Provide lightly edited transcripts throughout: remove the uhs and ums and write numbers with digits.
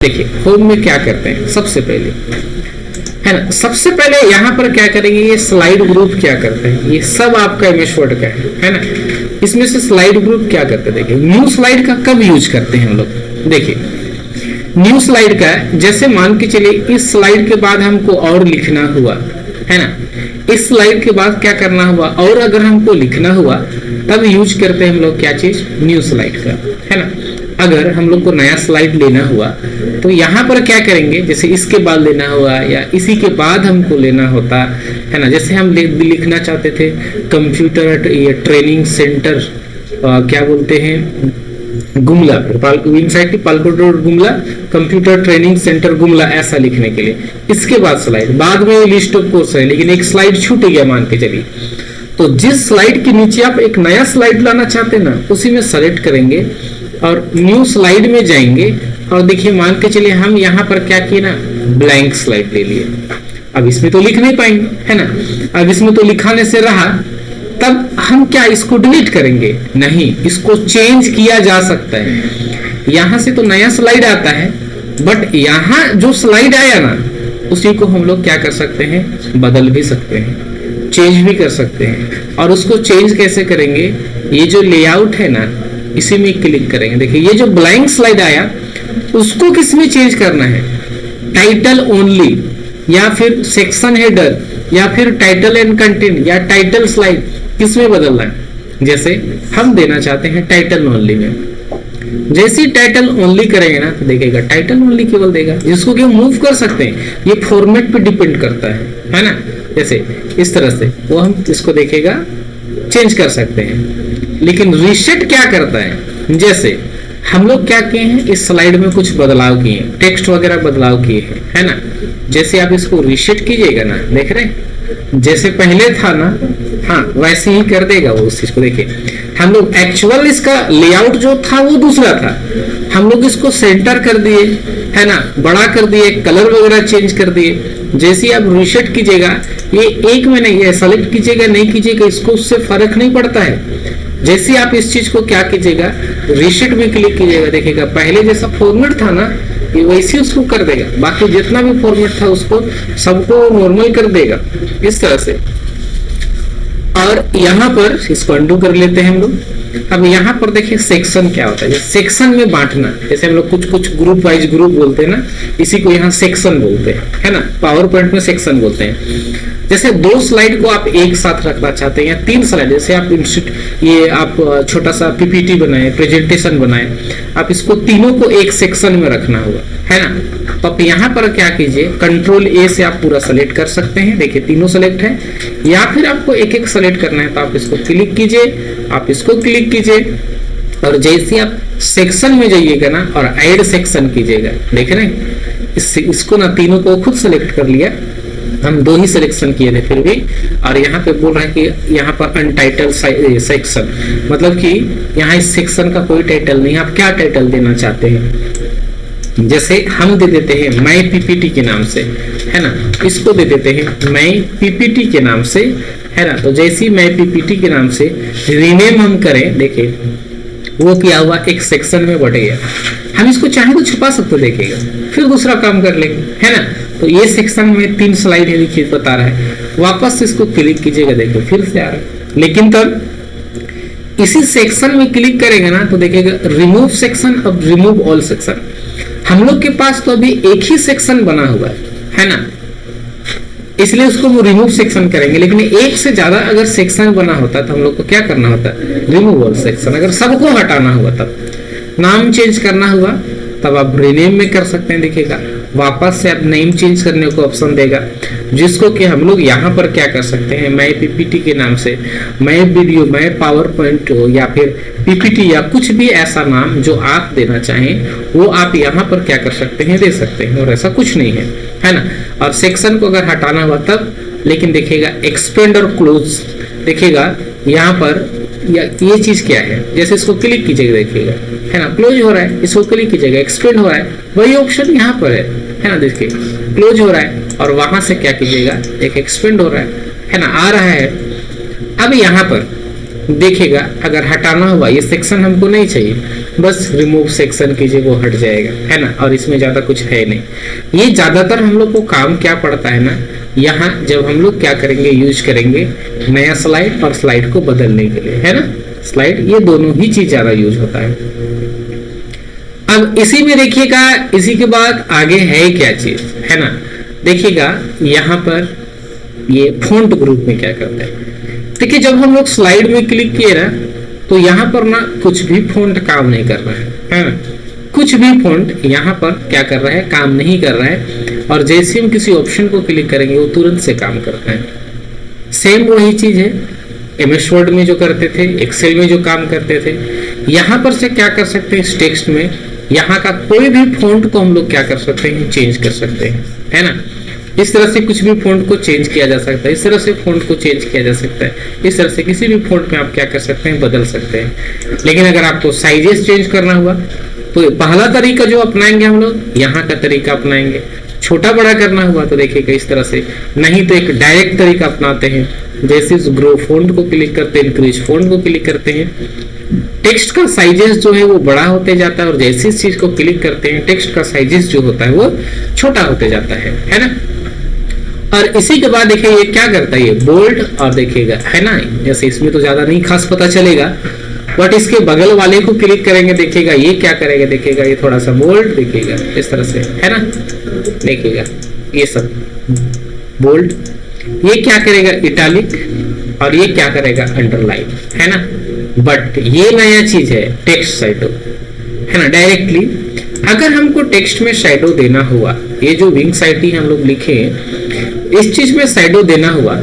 देखिए होम में क्या करते हैं सबसे पहले, है ना, सबसे पहले यहाँ पर क्या करेंगे, ये स्लाइड ग्रुप क्या करते हैं, ये सब आपका एमएस वर्ड का है ना। इसमें से स्लाइड ग्रुप क्या करते हैं, देखिए न्यू स्लाइड का कब यूज करते हैं हम लोग। देखिए न्यू स्लाइड का जैसे मान के चलिए इस स्लाइड के बाद हमको और लिखना हुआ, है ना, इस स्लाइड के बाद क्या करना हुआ और अगर हमको लिखना हुआ तब यूज करते हैं हम लोग क्या चीज, न्यू स्लाइड का, है ना। अगर हम लोग को नया स्लाइड लेना हुआ तो यहाँ पर क्या करेंगे, जैसे इसके बाद लेना हुआ या इसी के बाद हमको लेना होता है ना। जैसे हम लिखना चाहते थे कंप्यूटर ट्रेनिंग सेंटर क्या बोलते हैं Gumla, Gumla computer training centre Gumla, ऐसा लिखने के लिए इसके बाद स्लाइड, बाद में लिस्ट ऑफ कोर्स है लेकिन एक स्लाइड छूट गया मान के चलिए, तो जिस स्लाइड के नीचे आप एक नया स्लाइड लाना चाहते हैं ना उसी में सेलेक्ट करेंगे और न्यू स्लाइड में जाएंगे और देखिए मान के चलिए हम यहाँ पर क्या किए ना, ब्लैंक स्लाइड ले लिए। अब इसमें तो लिख नहीं पाएंगे, है ना, अब इसमें तो लिखाने से रहा, तब हम क्या इसको डिलीट करेंगे, नहीं, इसको चेंज किया जा सकता है। यहां से तो नया स्लाइड आता है बट यहाँ जो स्लाइड आया ना उसी को हम लोग क्या कर सकते हैं, बदल भी सकते हैं, चेंज भी कर सकते हैं। और उसको चेंज कैसे करेंगे, ये जो लेआउट है ना इसी में क्लिक करेंगे। देखिए ये जो ब्लैंक स्लाइड आया उसको किस में चेंज करना है, टाइटल ओनली या फिर सेक्शन हेडर या फिर टाइटल एंड कंटेंट या टाइटल स्लाइड, किस में बदलना है। जैसे हम देना चाहते हैं टाइटल ओनली में, जैसे टाइटल ओनली करेंगे ना तो देखेगा टाइटल ओनली केवल देगा, जिसको कि मूव कर सकते हैं, ये फॉर्मेट पे डिपेंड करता है ना। जैसे इस तरह से वो हम इसको देखेगा चेंज कर सकते हैं। लेकिन रीसेट क्या करता है, जैसे हम लोग क्या किए हैं इस स्लाइड में कुछ बदलाव किए हैं, टेक्स्ट वगैरह बदलाव किए हैं, है ना। जैसे आप इसको रीसेट कीजिएगा ना, देख रहे हैं जैसे पहले था ना, हाँ वैसे ही कर देगा वो उस चीज को। देखिए हम लोग एक्चुअल इसका लेआउट जो था वो दूसरा था, हम लोग इसको सेंटर कर दिए, है ना, बड़ा कर दिए, कलर वगैरह चेंज कर दिए। जैसे आप रीसेट कीजिएगा ये एक में नहीं है, सेलेक्ट कीजिएगा नहीं कीजिएगा इसको उससे फर्क नहीं पड़ता है। जैसे आप इस चीज को क्या कीजिएगा, रीसेट में क्लिक कीजिएगा, देखिएगा पहले जैसा फॉर्मेट था ना ये वैसे उसको कर देगा, बाकी जितना भी फॉर्मेट था उसको सबको नॉर्मल कर देगा इस तरह से। और यहाँ पर इसको अंडू कर लेते हैं हम लोग। अब यहाँ पर देखिए सेक्शन क्या होता है, सेक्शन में बांटना, जैसे हम लोग कुछ कुछ ग्रुप वाइज ग्रुप बोलते हैं ना, इसी को यहाँ सेक्शन बोलते हैं, है ना, पावर पॉइंट में सेक्शन बोलते हैं। जैसे दो स्लाइड को आप एक साथ रखना चाहते हैं या तीन स्लाइड, जैसे आप ये आप छोटा सा पीपीटी बनाए, प्रेजेंटेशन बनाए, आप इसको तीनों को एक सेक्शन में रखना होगा, है ना। तो आप यहाँ पर क्या कीजिए, कंट्रोल ए से आप पूरा सेलेक्ट कर सकते हैं, देखिए तीनों सेलेक्ट है, या फिर आपको एक एक सेलेक्ट करना है तो आप इसको क्लिक कीजिए, आप इसको क्लिक कीजिए और जैसे आप सेक्शन में जाइएगा ना और ऐड सेक्शन कीजिएगा, देख रहे हैं इसको ना तीनों को खुद सेलेक्ट कर लिया, हम दो ही सिलेक्शन किए थे फिर भी। और यहाँ पे बोल रहा है कि यहाँ पर अनटाइटल सेक्शन, मतलब कि यहाँ इस सेक्शन का कोई टाइटल नहीं है, आप क्या टाइटल देना चाहते हैं। जैसे हम दे देते हैं मैं पीपीटी के नाम से, है ना, इसको दे देते हैं मैं पीपीटी के नाम से, है ना। तो जैसे ही मैं पीपीटी के नाम से रीनेम हम करें, देखिए वो क्या हुआ, एक सेक्शन में बढ़ गया। हम इसको चाहे तो छुपा सकते, देखिएगा फिर दूसरा काम कर लेंगे, है ना। तो ये सेक्शन में 3 स्लाइड है, देखिए बता रहा है, वापस इसको क्लिक कीजिएगा, देखिए फिर से आ रहा है। लेकिन तब इसी सेक्शन में क्लिक करेंगे ना तो देखिएगा रिमूव सेक्शन, अब रिमूव ऑल सेक्शन। हम लोग के पास तो अभी एक ही सेक्शन बना हुआ है ना, इसलिए उसको वो रिमूव सेक्शन करेंगे। लेकिन एक से ज्यादा अगर सेक्शन बना होता तो हम लोग को क्या करना होता, रिमूव ऑल सेक्शन। अगर सबको हटाना हुआ तब नाम चेंज करना हुआ तब आप रीनेम में कर सकते हैं, देखिएगा वापस से आप नेम चेंज करने को ऑप्शन देगा, जिसको कि हम लोग यहाँ पर क्या कर सकते हैं, मैं पीपीटी के नाम से, मैं वीडियो, मैं पावर पॉइंट या फिर पीपीटी या कुछ भी ऐसा नाम जो आप देना चाहें वो आप यहाँ पर क्या कर सकते हैं, दे सकते हैं। और ऐसा कुछ नहीं है ना। और सेक्शन को अगर हटाना हुआ तब, लेकिन देखिएगा एक्सपेंड और क्लोज, देखिएगा यहाँ पर ये चीज क्या है, जैसे इसको क्लिक कीजिएगा देखिएगा, है ना, क्लोज हो रहा है, इसको क्लिक कीजिएगा एक्सपेंड हो रहा है, वही ऑप्शन यहाँ पर है ना, देखिए क्लोज हो रहा है और वहां से क्या कीजिएगा एक एक्सपेंड हो रहा है ना, आ रहा है। अब यहाँ पर देखेगा अगर हटाना हुआ, ये सेक्शन हमको नहीं चाहिए, बस रिमूव सेक्शन कीजिए, वो हट जाएगा, है ना। और इसमें ज्यादा कुछ है नहीं। ये ज्यादातर हम लोग को काम क्या पड़ता है ना, यहाँ जब हम लोग क्या करेंगे, यूज करेंगे नया स्लाइड और स्लाइड को बदलने के लिए, है ना। स्लाइड, ये दोनों ही चीज ज्यादा यूज होता है। अब इसी में देखिएगा, इसी के बाद आगे है क्या चीज, है ना। देखिएगा यहाँ पर ये फॉन्ट ग्रुप में क्या करते हैं। देखिए जब हम लोग स्लाइड में क्लिक किए ना, तो यहाँ पर ना कुछ भी फॉन्ट काम नहीं कर रहा है ना। कुछ भी फॉन्ट यहाँ पर क्या कर रहा है, काम नहीं कर रहा है। और जैसे हम किसी ऑप्शन को क्लिक करेंगे वो तुरंत से काम करता है। सेम वही चीज है एमएस वर्ड में जो करते थे, एक्सेल में जो काम करते थे, यहाँ पर से क्या कर सकते हैं, इस टेक्स्ट में यहाँ का कोई भी फॉन्ट को हम लोग क्या कर सकते हैं, चेंज कर सकते हैं, है ना। इस तरह से कुछ भी फॉन्ट को चेंज किया जा सकता है, इस तरह से फॉन्ट को चेंज किया जा सकता है, इस तरह से किसी भी फॉन्ट में आप क्या कर सकते हैं, बदल सकते हैं। लेकिन अगर आपको साइजेस चेंज करना हुआ तो पहला तरीका जो अपनाएंगे हम लोग, यहाँ का तरीका अपनाएंगे। छोटा बड़ा करना हुआ तो देखिएगा इस तरह से, नहीं तो एक डायरेक्ट तरीका अपनाते हैं, जैसे इस ग्रो फॉन्ट को क्लिक करते हैं, इंक्रीज फॉन्ट को क्लिक करते हैं, टेक्स्ट का साइजेस जो है वो बड़ा होते जाता है, और जैसे इस चीज को क्लिक करते हैं टेक्स्ट का साइजेस जो होता है वो छोटा होते जाता है ना। और इसी के बाद देखिए ये क्या करता है, ये बोल्ड, और देखिएगा है ना, जैसे इसमें तो ज्यादा नहीं खास पता चलेगा, बट इसके बगल वाले को क्लिक करेंगे, देखिएगा ये क्या करेगा, देखिएगा ये थोड़ा सा बोल्ड, देखिएगा इस तरह से, है ना। देखिएगा ये सब बोल्ड, ये क्या करेगा, इटालिक, और ये क्या करेगा, अंडरलाइन, है ना। बट ये नया चीज है टेक्स्ट शैडो, है ना। डायरेक्टली अगर हमको टेक्स्ट में शैडो देना हुआ, ये जो विंग साइटी हम लोग लिखे इस चीज में शैडो देना हुआ,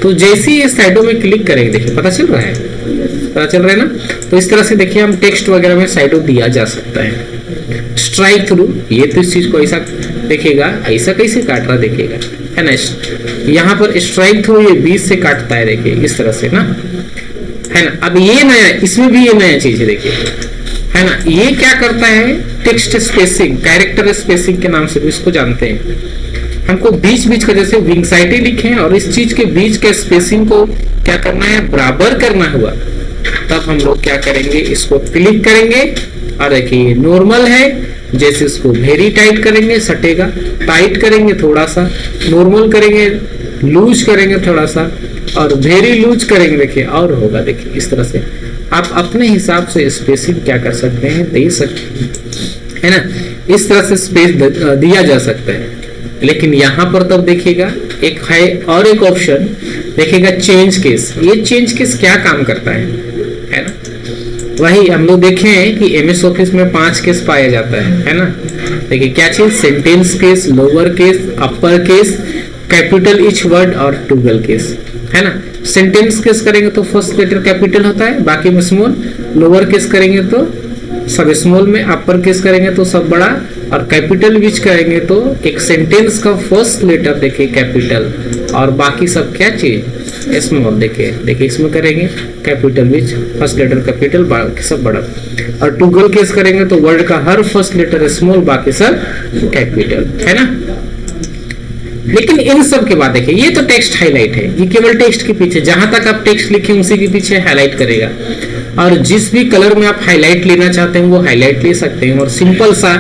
तो जैसे ही ये शैडो में क्लिक करेंगे, देखिए पता चल रहा है, पता चल रहा है ना। तो इस तरह से देखिए हम टेक्स्ट वगैरह में शैडो दिया जा सकता है। स्ट्राइक थ्रू, ये तो इस चीज को ऐसा देखिएगा, ऐसा कैसे काट रहा देखिएगा, है ना। यहाँ पर स्ट्राइक थ्रू ये बीच से काटता है, देखिए इस तरह से ना, है ना। अब ये नया, इसमें भी ये नया चीज है, देखिए है ना। ये क्या करता है, टेक्स्ट स्पेसिंग, कैरेक्टर स्पेसिंग के नाम से भी इसको जानते हैं। हमको बीच बीच का, जैसे विंगसाइटी लिखे हैं और इस चीज के बीच के स्पेसिंग को क्या करना है, बराबर करना हुआ, तब हम लोग क्या करेंगे, इसको क्लिक करेंगे, और देखिए नॉर्मल है, जैसे इसको वेरी टाइट करेंगे सटेगा, टाइट करेंगे थोड़ा सा, नॉर्मल करेंगे, लूज करेंगे थोड़ा सा, और वेरी लूज करेंगे, देखिए और होगा। देखिए इस तरह से आप अपने हिसाब से स्पेसिंग क्या कर सकते हैं, दे सकते हैं, है ना। इस तरह से स्पेस दिया जा सकता है। लेकिन यहाँ पर तब देखिएगा एक है और एक ऑप्शन, देखिएगा चेंज केस। ये चेंज केस क्या काम करता है ना। वही हम लोग देखे हैं कि एमएस ऑफिस में 5 केस पाया जाता है ना। देखिए क्या चीज, sentence case, lower case, upper case, capital each word, और टूगल केस, है ना। सेंटेंस केस करेंगे तो फर्स्ट लेटर कैपिटल होता है, बाकी में स्मॉल, लोअर केस करेंगे तो सब स्मॉल में, अपर केस करेंगे तो सब बड़ा, और कैपिटल विच करेंगे तो एक सेंटेंस का फर्स्ट लेटर देखिए कैपिटल, और बाकी सब क्या चीज स्मॉल। देखिए देखिए इसमें करेंगे capital which, first letter capital, बाकी सब बड़ा। और टूगल केस करेंगे तो वर्ड का हर फर्स्ट लेटर स्मॉल, बाकी सब कैपिटल, है ना। लेकिन इन सब के बाद देखिए ये तो टेक्स्ट हाईलाइट है, ये केवल टेक्स्ट के पीछे, जहां तक आप टेक्स्ट लिखे उसी के पीछे हाईलाइट करेगा, और जिस भी कलर में आप हाईलाइट लेना चाहते हैं वो हाईलाइट ले सकते हैं। और सिंपल सा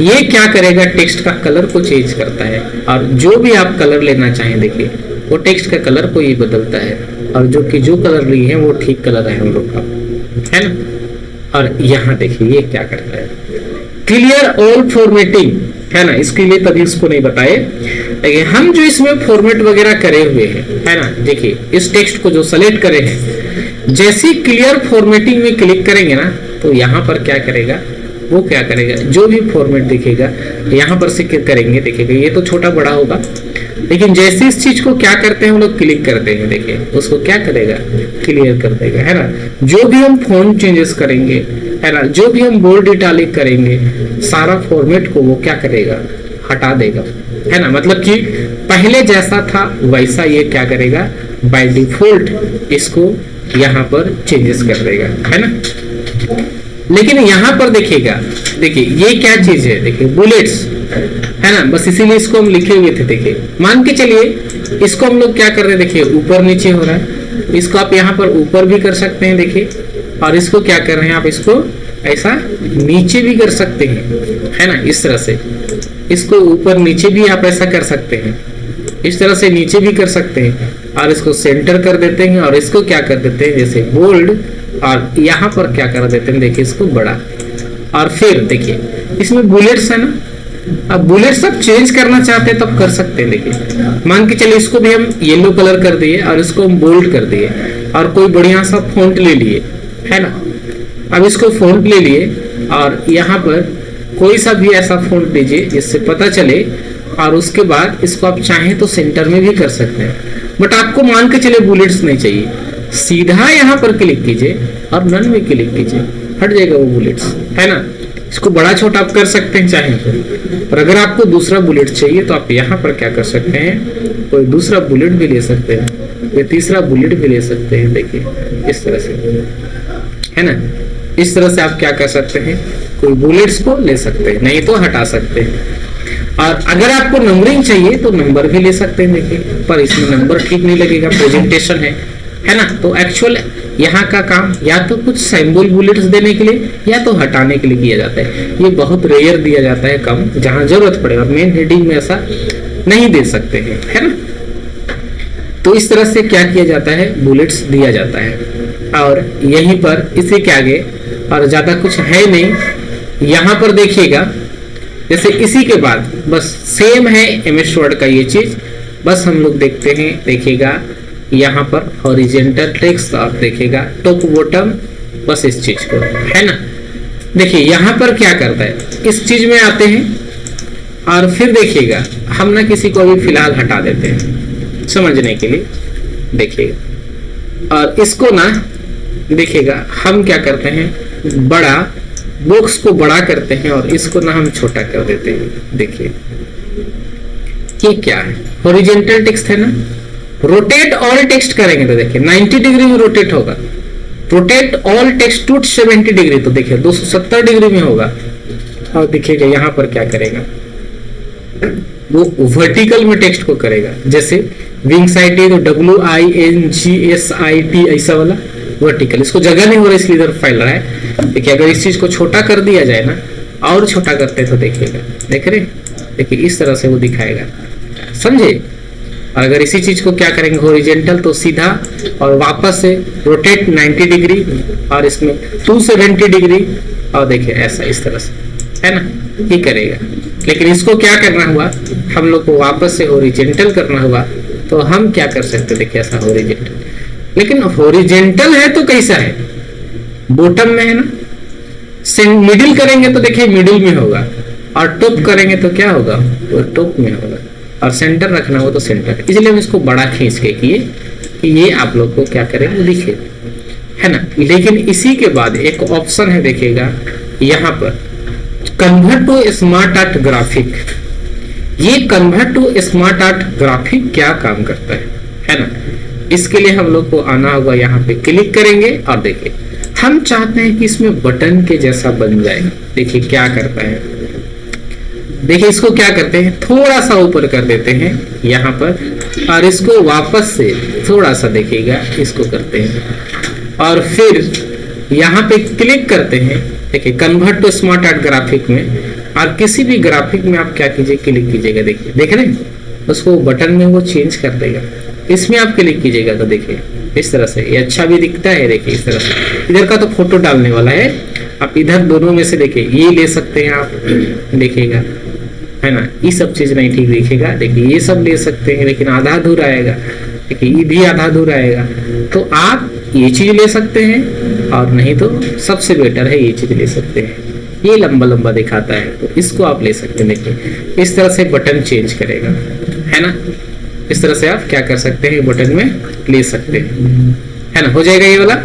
ये क्या करेगा, टेक्स्ट का कलर को चेंज करता है, और जो भी आप कलर लेना चाहें देखिए वो टेक्स्ट का कलर को ही बदलता है, और जो कलर लिए हैं वो ठीक कलर है हम लोग का, है ना। और यहाँ देखिए ये क्या करता है, क्लियर ऑल फॉर्मेटिंग, है ना। इसके लिए तभी इसको नहीं बताए, लेकिन हम जो इसमें फॉर्मेट वगैरह करे हुए हैं, है ना। देखिए इस टेक्स्ट को जो सेलेक्ट करे हैं, जैसे क्लियर फॉर्मेटिंग में क्लिक करेंगे ना, तो यहाँ पर क्या करेगा, वो क्या करेगा, जो भी फॉर्मेट दिखेगा यहाँ पर से करेंगे, देखिएगा ये तो छोटा बड़ा होगा, लेकिन जैसे इस चीज को क्या करते हैं हम लोग, क्लिक करते हैं, देखिए उसको क्या करेगा, क्लियर कर देगा, है ना। जो भी हम फॉन्ट चेंजेस करेंगे, है ना, जो भी हम बोल्ड इटालिक करेंगे, सारा फॉर्मेट को वो क्या करेगा, हटा देगा, है ना। मतलब कि पहले जैसा था वैसा ये क्या करेगा, बाय डिफॉल्ट इसको यहाँ पर चेंजेस कर देगा, है ना। लेकिन यहाँ पर देखिएगा, देखिए ये क्या चीज है, देखिए बुलेट्स, है ना, बस इसीलिए इसको हम लिखे हुए थे। देखिए मान के चलिए इसको हम लोग क्या कर रहे हैं, देखिए ऊपर नीचे हो रहा है, इसको आप यहाँ पर ऊपर भी कर सकते हैं देखिए, और इसको क्या कर रहे हैं आप, इसको ऐसा नीचे भी कर सकते हैं, है ना, इस तरह से इसको ऊपर नीचे भी आप ऐसा कर सकते हैं, इस तरह से नीचे भी कर सकते हैं, और इसको सेंटर कर देते हैं, और इसको क्या कर देते हैं जैसे बोल्ड, और यहाँ पर क्या कर देते हैं देखिए इसको बड़ा। और फिर देखिए इसमें बुलेट्स है ना, अब बुलेट्स आप चेंज करना चाहते हैं तब कर सकते हैं। देखिए मान के चलिए इसको भी हम येलो कलर कर दिए और इसको हम बोल्ड कर दिए, और कोई बढ़िया सा फॉन्ट ले लिए, है ना। अब इसको फॉन्ट ले लिए और यहाँ पर कोई सा भी ऐसा फॉन्ट दीजिए जिससे पता चले, और उसके बाद इसको आप चाहें तो सेंटर में भी कर सकते हैं, बट आपको मान के चले बुलेट्स नहीं चाहिए, सीधा यहाँ पर क्लिक कीजिए और नन में क्लिक कीजिए, हट जाएगा वो बुलेट्स, है ना। इसको बड़ा छोटा आप कर सकते हैं चाहें तो, और अगर आपको दूसरा बुलेट चाहिए तो आप यहाँ पर क्या कर सकते हैं, कोई दूसरा बुलेट भी ले सकते हैं, या तीसरा बुलेट भी ले सकते हैं। देखिए इस तरह से, है ना, इस तरह से आप क्या कर सकते हैं, कोई बुलेट्स को ले सकते हैं, नहीं तो हटा सकते हैं। और अगर आपको नंबरिंग चाहिए तो नंबर भी ले सकते हैं देखिए, पर इसमें नंबर ठीक नहीं लगेगा, प्रेजेंटेशन है ना। तो एक्चुअल यहाँ का काम या तो कुछ सिंबल बुलेट्स देने के लिए या तो हटाने के लिए किया जाता है, ये बहुत रेयर दिया जाता है, कम, जहां जरूरत पड़े, और मेन हेडिंग में ऐसा नहीं दे सकते हैं, है ना। तो इस तरह से क्या किया जाता है, बुलेट्स दिया जाता है। और यहीं पर इसी के आगे और ज्यादा कुछ है नहीं, यहाँ पर देखिएगा जैसे इसी के बाद बस सेम है एमएस वर्ड का ये चीज, बस हम लोग देखते हैं, देखिएगा यहाँ पर हॉरिजॉन्टल टेक्स्ट और देखिएगा टॉप बॉटम, बस इस चीज को, है ना। देखिए यहाँ पर क्या करता है, इस चीज में आते हैं और फिर देखिएगा हम ना किसी को भी फिलहाल हटा देते हैं समझने के लिए, देखिएगा, और इसको ना देखिएगा हम क्या करते हैं, बड़ा बॉक्स को बड़ा करते हैं और इसको ना हम छोटा कर देते हैं। देखिए ये क्या है, हॉरिजॉन्टल टेक्स्ट है ना, रोटेट ऑल टेक्स्ट करेंगे तो देखिए 90 डिग्री में रोटेट होगा, rotate all text to 70 degree तो देखिए 270 डिग्री में होगा। और देखिएगा यहाँ पर क्या करेगा, वो वर्टिकल में टेक्स्ट को करेगा, जैसे विंग साइट है तो WINGSIT ऐसा वाला वर्टिकल, इसको जगह नहीं हो रहा इसलिए इधर फैल रहा है। देखिए अगर इस चीज को छोटा कर दिया जाए ना, और छोटा करते तो देखिएगा, देख रहे, देखिए इस तरह से वो दिखाएगा, समझे। और अगर इसी चीज को क्या करेंगे हॉरिजॉन्टल, तो सीधा और वापस से रोटेट 90 डिग्री और इसमें 270 डिग्री, और देखिए ऐसा इस तरह से, है ना, ये करेगा। लेकिन इसको क्या करना हुआ, हम लोग को वापस से हॉरिजॉन्टल करना हुआ, तो हम क्या कर सकते, देखिए ऐसा हॉरिजॉन्टल, लेकिन हॉरिजॉन्टल है तो कैसा है, बॉटम में है ना, मिडिल करेंगे तो देखिए मिडिल में होगा, और टॉप करेंगे तो क्या होगा, वो टॉप में होगा, और सेंटर रखना हो तो सेंटर, इसलिए हम इसको बड़ा खींच के किए कि ये आप लोग को क्या करें वो दिखे, है ना। लेकिन इसी के बाद एक ऑप्शन है देखिएगा यहाँ पर, convert to smart art graphic. ये convert to smart art graphic क्या काम करता है ना। इसके लिए हम लोग को आना होगा, यहाँ पे क्लिक करेंगे और देखिए हम चाहते हैं कि इसमें बटन के जैसा बन जाए। देखिए क्या करता है, देखिए इसको क्या करते हैं, थोड़ा सा ऊपर कर देते हैं यहाँ पर, और इसको वापस से थोड़ा सा देखिएगा इसको करते हैं, और फिर यहाँ पे क्लिक करते हैं। देखिए convert to smart art graphic में, और किसी भी ग्राफिक में आप क्या कीजिए, क्लिक कीजिएगा, देखिए देख रहे हैं, उसको बटन में वो चेंज कर देगा। इसमें आप क्लिक कीजिएगा तो देखिए इस तरह से ये अच्छा भी दिखता है। देखिए इस तरह से, इधर का तो फोटो डालने वाला है, आप इधर दोनों में से देखिए ये ले सकते हैं आप, देखिएगा, है ना। ये सब चीज नहीं ठीक दिखेगा, देखिए ये सब ले सकते हैं, लेकिन आधा अधूरा आएगा, देखिए ये भी आधा अधूरा आएगा, तो आप ये चीज ले सकते हैं, और नहीं तो सबसे बेटर है ये चीज ले सकते हैं, ये लंबा लंबा दिखाता है, तो इसको आप ले सकते हैं। देखिए इस तरह से बटन चेंज करेगा, है ना। इस तरह से आप क्या कर सकते हैं, बटन में ले सकते हैं, है ना, हो जाएगा ये वाला।